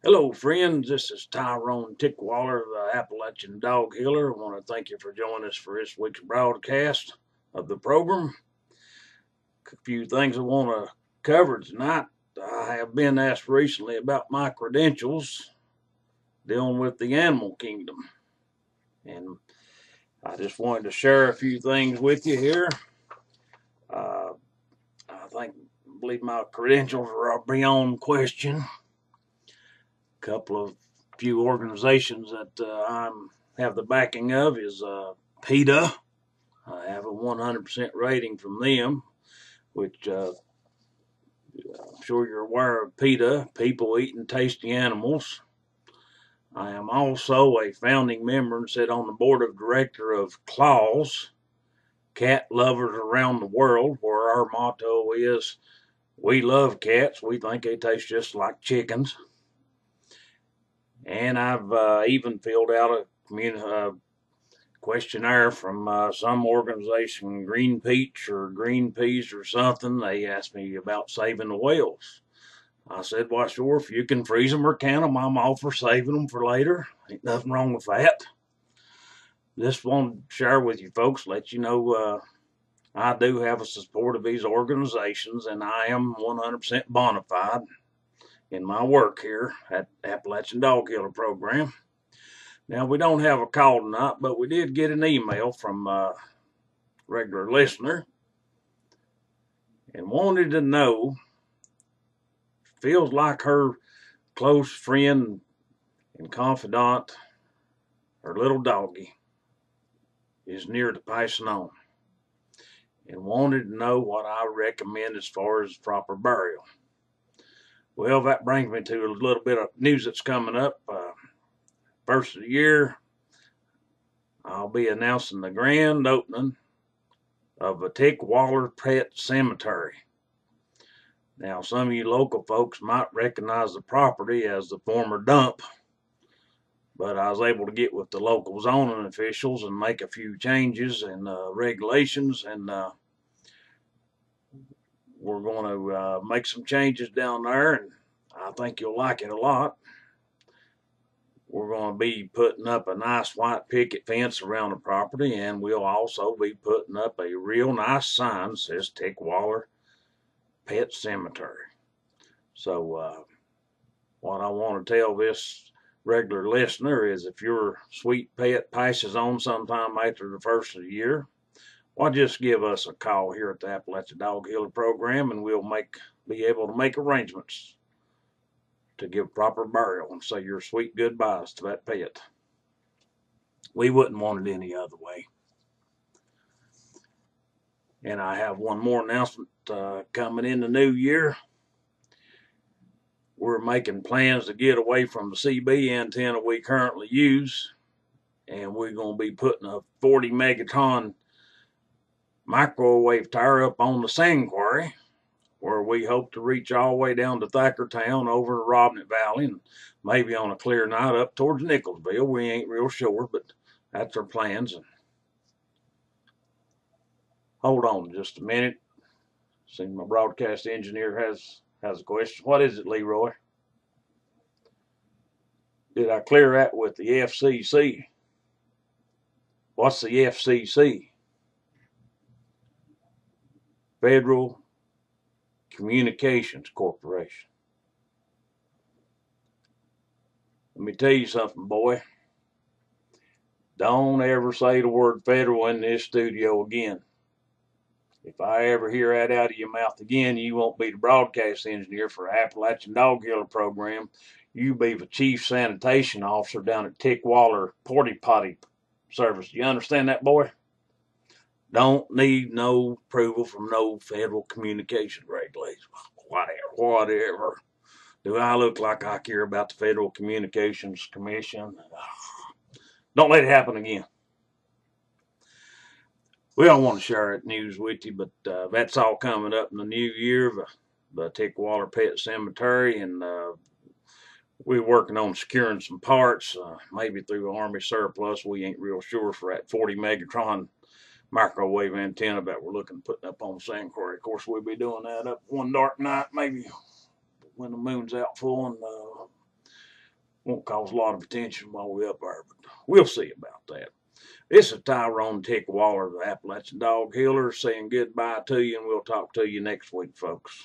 Hello, friends. This is Tyrone Tickwallor, the Appalachian Dog Healer. I want to thank you for joining us for this week's broadcast of the program. A few things I want to cover tonight. I have been asked recently about my credentials dealing with the animal kingdom, and I just wanted to share a few things with you here. Uh, I believe my credentials are beyond question. Couple of few organizations that I have the backing of is PETA. I have a 100% rating from them, which I'm sure you're aware of PETA, People Eating Tasty Animals. I am also a founding member and sit on the board of director of Claws, Cat Lovers Around the World, where our motto is, we love cats, we think they taste just like chickens. And I've even filled out a questionnaire from some organization, Green Peach or Greenpeace or something. They asked me about saving the whales. I said, well, sure, if you can freeze them or can them, I'm all for saving them for later. Ain't nothing wrong with that. Just want to share with you folks, let you know I do have a support of these organizations, and I am 100% bona fide in my work here at Appalachian Dog Healer Program. Now, we don't have a call tonight, but we did get an email from a regular listener and wanted to know, feels like her close friend and confidant, her little doggy, is near to passing on, and wanted to know what I recommend as far as proper burial. Well, that brings me to a little bit of news that's coming up. First of the year, I'll be announcing the grand opening of a Tickwallor Pet Cemetery. Now, some of you local folks might recognize the property as the former dump, but I was able to get with the local zoning officials and make a few changes and regulations, and we're going to make some changes down there, and I think you'll like it a lot. We're going to be putting up a nice white picket fence around the property, and we'll also be putting up a real nice sign that says Tickwallor Pet Cemetery. So what I want to tell this regular listener is, if your sweet pet passes on sometime after the first of the year, why just give us a call here at the Appalachian Dog Healer Program, and we'll be able to make arrangements to give proper burial and say your sweet goodbyes to that pet. We wouldn't want it any other way. And I have one more announcement coming in the new year. We're making plans to get away from the CB antenna we currently use, and we're going to be putting a 40 megaton microwave tower up on the sand quarry, where we hope to reach all the way down to Thackertown over to Robnett Valley, and maybe on a clear night up towards Nicholsville. We ain't real sure, but that's our plans. And hold on just a minute. See, my broadcast engineer has a question. What is it, Leroy? Did I clear that with the FCC? What's the FCC? Federal Communications Corporation. Let me tell you something, boy. Don't ever say the word federal in this studio again. If I ever hear that out of your mouth again, you won't be the broadcast engineer for Appalachian Dog Healer Program. You be the chief sanitation officer down at Tickwallor Porty Potty Service. You understand that, boy? Don't need no approval from no federal communication regulations. Whatever. Do I look like I care about the Federal Communications Commission? Don't let it happen again. We don't want to share that news with you, but that's all coming up in the new year. The Tickwallor Pet Cemetery, and we're working on securing some parts, maybe through Army surplus. We ain't real sure for that 40 megatron microwave antenna that we're looking to put up on Sand Quarry. Of course, we'll be doing that up one dark night, maybe when the moon's out full, and Won't cause a lot of attention while we're up there, but we'll see about that. This is Tyrone Tickwallor, the Appalachian Dog Healer, saying goodbye to you, and we'll talk to you next week, folks.